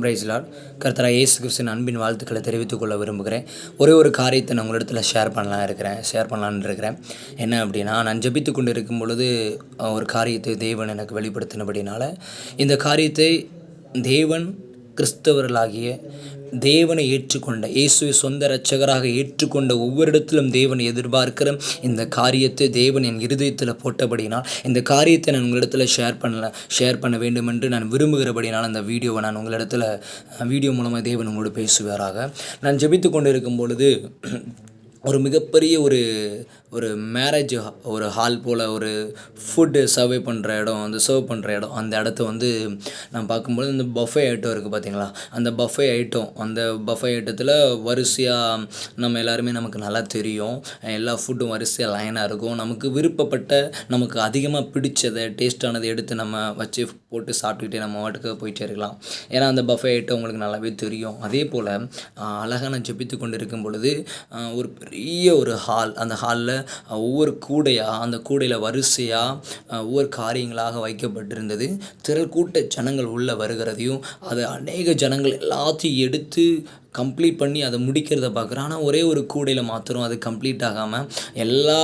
Price Lord. கர்த்தராகிய இயேசு கிறிஸ்துவின் அன்பின் வாழ்த்துக்களை தெரிவித்துக் கொள்ள விரும்புகிறேன். ஒரே ஒரு காரியத்தை நான் உங்களிடத்தில் ஷேர் பண்ணலான்னு இருக்கிறேன். என்ன அப்படின்னா, நான் ஜெபித்து கொண்டு இருக்கும் பொழுது ஒரு காரியத்தை தேவன் எனக்கு வெளிப்படுத்தினபடினால, இந்த காரியத்தை தேவன் கிறிஸ்தவர்களாகிய தேவனை ஏற்றுக்கொண்ட இயேசுவை சொந்த இரட்சகராக ஏற்றுக்கொண்ட ஒவ்வொரு இடத்திலும் தேவன் எதிர்பார்க்கிற இந்த காரியத்தை தேவன் என் இருதயத்தில் போட்டபடினால், இந்த காரியத்தை நான் உங்களிடத்தில் ஷேர் பண்ண வேண்டும் என்று நான் விரும்புகிறபடினால் அந்த வீடியோவை நான் உங்களிடத்தில் வீடியோ மூலமாக தேவன் உங்களோடு பேசுவாராக. நான் ஜெபித்து கொண்டு இருக்கும் பொழுது ஒரு மிகப்பெரிய ஒரு மேரேஜ் ஒரு ஹால் போல் ஒரு ஃபுட்டு சர்வ் பண்ணுற இடம், அந்த இடத்த நான் பார்க்கும்போது இந்த பஃபே ஐட்டம் இருக்குது பார்த்தீங்களா, அந்த பஃபே ஐட்டத்தில் வரிசையாக நம்ம எல்லாருமே நமக்கு நல்லா தெரியும், எல்லா ஃபுட்டும் வரிசையாக லைனாக இருக்கும். நமக்கு விருப்பப்பட்ட நமக்கு அதிகமாக பிடிச்சதை டேஸ்டானதை எடுத்து நம்ம வச்சு போட்டு சாப்பிட்டுக்கிட்டே நம்ம வாட்டுக்கு போயிட்டே இருக்கலாம். ஏன்னா அந்த பஃபே ஐட்டம் உங்களுக்கு நல்லாவே தெரியும். அதே போல் அழகாக நான் ஜெபித்து கொண்டு இருக்கும் பொழுது ஒரு பெரிய ஒரு ஹால், அந்த ஹாலில் ஒவ்வொரு கூடையாக, அந்த கூடையில் வரிசையாக ஒவ்வொரு காரியங்களாக வைக்கப்பட்டிருந்தது. திரள் கூட்ட ஜனங்கள் உள்ளே வருகிறதையும், அது அநேக ஜனங்கள் எல்லாத்தையும் எடுத்து கம்ப்ளீட் பண்ணி அதை முடிக்கிறத பார்க்குறேன். ஆனால் ஒரே ஒரு கூடையில் மாத்திரம் அது கம்ப்ளீட் ஆகாமல் எல்லா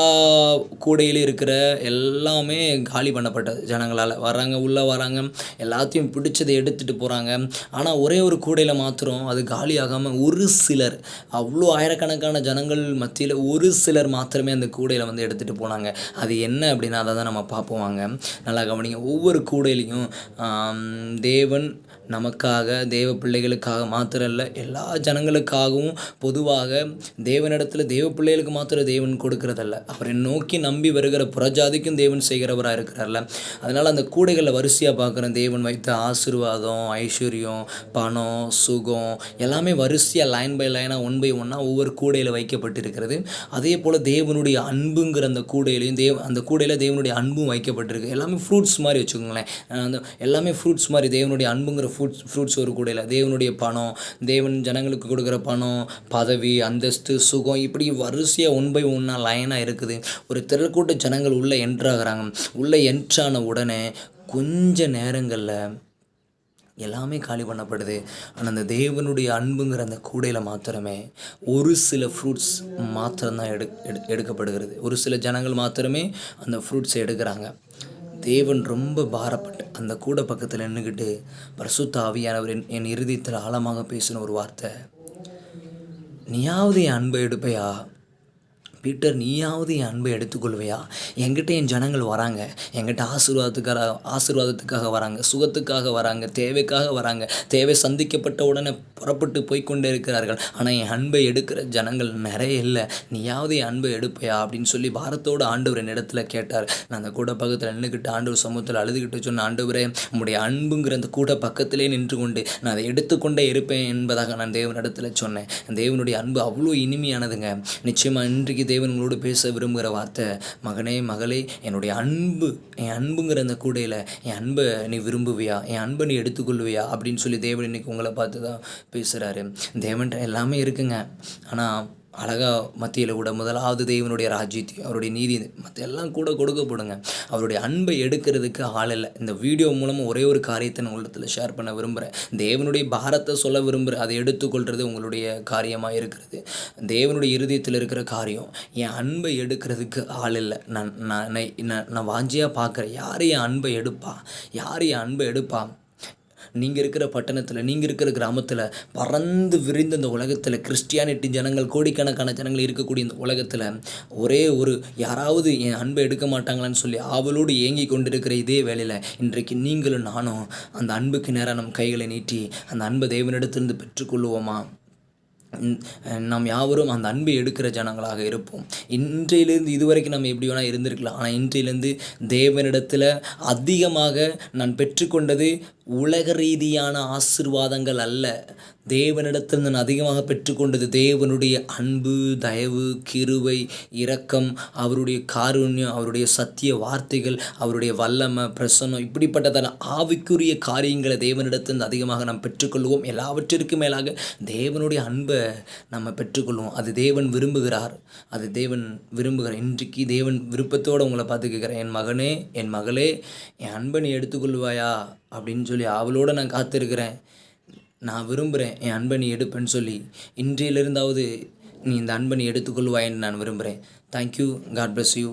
கூடையிலும் இருக்கிற எல்லாமே காலி பண்ணப்பட்டது. ஜனங்களால் உள்ளே வராங்க, எல்லாத்தையும் பிடிச்சதை எடுத்துகிட்டு போகிறாங்க. ஆனால் ஒரே ஒரு கூடையில் மாத்திரம் அது காலி ஆகாமல் ஒரு சிலர், அவ்வளோ ஆயிரக்கணக்கான ஜனங்கள் மத்தியில் ஒரு சிலர் மாத்திரமே அந்த கூடையில் எடுத்துகிட்டு போனாங்க. அது என்ன அப்படின்னா அதை தான் நம்ம பார்ப்போம். வாங்க, நல்லா கவனிங்க. ஒவ்வொரு கூடையிலையும் தேவன் நமக்காக, தேவ பிள்ளைகளுக்காக மாத்திரம் இல்லை, எல்லா ஜனங்களுக்காகவும் பொதுவாக தேவனிடத்தில் தேவ பிள்ளைகளுக்கு மாத்திரம் தேவன் கொடுக்கறதல்ல, அவரை நோக்கி நம்பி வருகிற புறஜாதிக்கும் தேவன் செய்கிறவராக இருக்கிறார்ல. அதனால் அந்த கூடைகளில் வரிசையாக பார்க்குற தேவன் வைத்த ஆசீர்வாதம், ஐஸ்வர்யம், பணம், சுகம் எல்லாமே வரிசையாக லைன் பை லைனாக ஒன் பை ஒன்னாக ஒவ்வொரு கூடையில் வைக்கப்பட்டிருக்கிறது. அதே போல் தேவனுடைய அன்புங்கிற அந்த கூடையிலையும் அந்த கூடையில் தேவனுடைய அன்பும் வைக்கப்பட்டிருக்கு. எல்லாமே ஃப்ரூட்ஸ் மாதிரி வச்சுக்கோங்களேன். எல்லாமே ஃப்ரூட்ஸ் மாதிரி தேவனுடைய அன்புங்கிற ஃப்ரூட்ஸ் ஒரு கூடையில், தேவனுடைய பணம், தேவன் ஜனங்களுக்கு கொடுக்குற பணம், பதவி, அந்தஸ்து, சுகம், இப்படி வரிசையாக ஒன் பை ஒன்னாக லைனாக இருக்குது. ஒரு திரள்கூட்ட ஜனங்கள் உள்ளே என்ட்ராகிறாங்க. உள்ளே என்ட்ரான உடனே கொஞ்ச நேரங்களில் எல்லாமே காலி பண்ணப்படுது. ஆனால் அந்த தேவனுடைய அன்புங்கிற அந்த கூடையில் மாத்திரமே ஒரு சில ஃப்ரூட்ஸ் மாத்திரம்தான் எடுக்கப்படுகிறது. ஒரு சில ஜனங்கள் மாத்திரமே அந்த ஃப்ரூட்ஸை எடுக்கிறாங்க. தேவன் ரொம்ப பாரப்பட்டு அந்த கூடை பக்கத்தில் நின்றுக்கிட்டு பரிசுத்த ஆவியானவர் என் இருதயத்தில் ஆழமாக பேசின ஒரு வார்த்தை, நீயாவது என் அன்பை எடுப்பையா பீட்டர், நீயாவது என் அன்பை எடுத்துக்கொள்வையா? என்கிட்ட என் ஜனங்கள் வராங்க, என்கிட்ட ஆசீர்வாதத்துக்காக வராங்க, சுகத்துக்காக வராங்க, தேவைக்காக வராங்க, தேவை சந்திக்கப்பட்ட உடனே புறப்பட்டு போய்கொண்டே இருக்கிறார்கள். ஆனால் என் அன்பை எடுக்கிற ஜனங்கள் நிறைய இல்லை. நீயாவது என் அன்பை எடுப்பையா அப்படின்னு சொல்லி பாரத்தோடு ஆண்டவர் என் இடத்துல கேட்டார். நான் அந்த கூட பக்கத்தில் நின்றுக்கிட்டு ஆண்டவர் சமூகத்தில் அழுதுகிட்டு சொன்ன, ஆண்டவரே, உங்களுடைய அன்புங்கிற அந்த கூட பக்கத்திலே நின்று கொண்டு நான் அதை எடுத்துக்கொண்டே இருப்பேன் என்பதாக நான் தேவனிடத்தில் சொன்னேன். தேவனுடைய அன்பு அவ்வளோ இனிமையானதுங்க. நிச்சயமாக இன்றைக்கு தேவன் உங்களோடு பேச விரும்புகிற வார்த்தை, மகனே, மகளே, என் அன்புங்கிற அந்த கூடையில் என் அன்பை நீ விரும்புவியா, என் அன்பை நீ எடுத்துக்கொள்வியா அப்படின்னு சொல்லி தேவன் இன்னைக்கு உங்களை பார்த்து தான் பேசுகிறாரு. தேவன்கிட்ட எல்லாமே இருக்குங்க. ஆனால் அழகாக மத்தியில் கூட முதலாவது தேவனுடைய ராஜ்யத்தையும் அவருடைய நீதி மற்ற எல்லாம் கூட கொடுக்கப்படுங்க. அவருடைய அன்பை எடுக்கிறதுக்கு ஆள் இல்லை. இந்த வீடியோ மூலமாக ஒரே ஒரு காரியத்தை நான் உங்களிடத்தில் ஷேர் பண்ண விரும்புகிறேன். தேவனுடைய பாரத்தை சொல்ல விரும்புகிறேன். அதை எடுத்துக்கொள்கிறது உங்களுடைய காரியமாக இருக்கிறது. தேவனுடைய இருதயத்தில் இருக்கிற காரியம், என் அன்பை எடுக்கிறதுக்கு ஆள் இல்லை. நான் வாஞ்சியாக பார்க்குறேன், யார் என் அன்பை எடுப்பா? நீங்கள் இருக்கிற பட்டணத்தில், நீங்கள் இருக்கிற கிராமத்தில், பறந்து விரிந்த இந்த உலகத்தில், கிறிஸ்டியானிட்டி ஜனங்கள், கோடிக்கணக்கான ஜனங்கள் இருக்கக்கூடிய இந்த உலகத்தில் ஒரே யாராவது என் அன்பை எடுக்க மாட்டாங்களான்னு சொல்லி ஆவலோடு ஏங்கி கொண்டிருக்கிற இதே வேளையில் இன்றைக்கு நீங்களும் நானும் அந்த அன்புக்கு நேராக நம் கைகளை நீட்டி அந்த அன்பை தேவனிடத்திலிருந்து பெற்றுக்கொள்வோமா? நாம் யாவரும் அந்த அன்பை எடுக்கிற ஜனங்களாக இருப்போம். இன்றையிலேருந்து இதுவரைக்கும் நம்ம எப்படி வேணால் இருந்திருக்கலாம். ஆனால் இன்றையிலேருந்து தேவனிடத்தில் அதிகமாக நான் பெற்றுக்கொண்டது உலக ரீதியான ஆசீர்வாதங்கள் அல்ல. தேவனிடத்தில் நான் அதிகமாக பெற்றுக்கொண்டது தேவனுடைய அன்பு, தயவு, கிருபை, இரக்கம், அவருடைய காருண்யம், அவருடைய சத்திய வார்த்தைகள், அவருடைய வல்லமை, பிரசன்னம், இப்படிப்பட்டதான ஆவிக்குரிய காரியங்களை தேவனிடத்தில் அதிகமாக நாம் பெற்றுக்கொள்வோம். எல்லாவற்றிற்கும் மேலாக தேவனுடைய அன்பை நம்ம பெற்றுக்கொள்வோம். அது தேவன் விரும்புகிறார். இன்றைக்கு தேவன் விருப்பத்தோடு உங்களை பார்த்து கேட்குறேன், என் மகனே, என் மகளே, என் அன்பை நீ எடுத்துக்கொள்வாயா அப்படின்னு சொல்லி அவளோடு நான் காத்திருக்கிறேன். நான் விரும்புகிறேன் என் அன்பை நீ எடுப்பேன்னு சொல்லி இன்றையிலிருந்தாவது நீ இந்த அன்பை நீ எடுத்துக்கொள்வாயின்னு நான் விரும்புகிறேன். தேங்க்யூ. God bless you.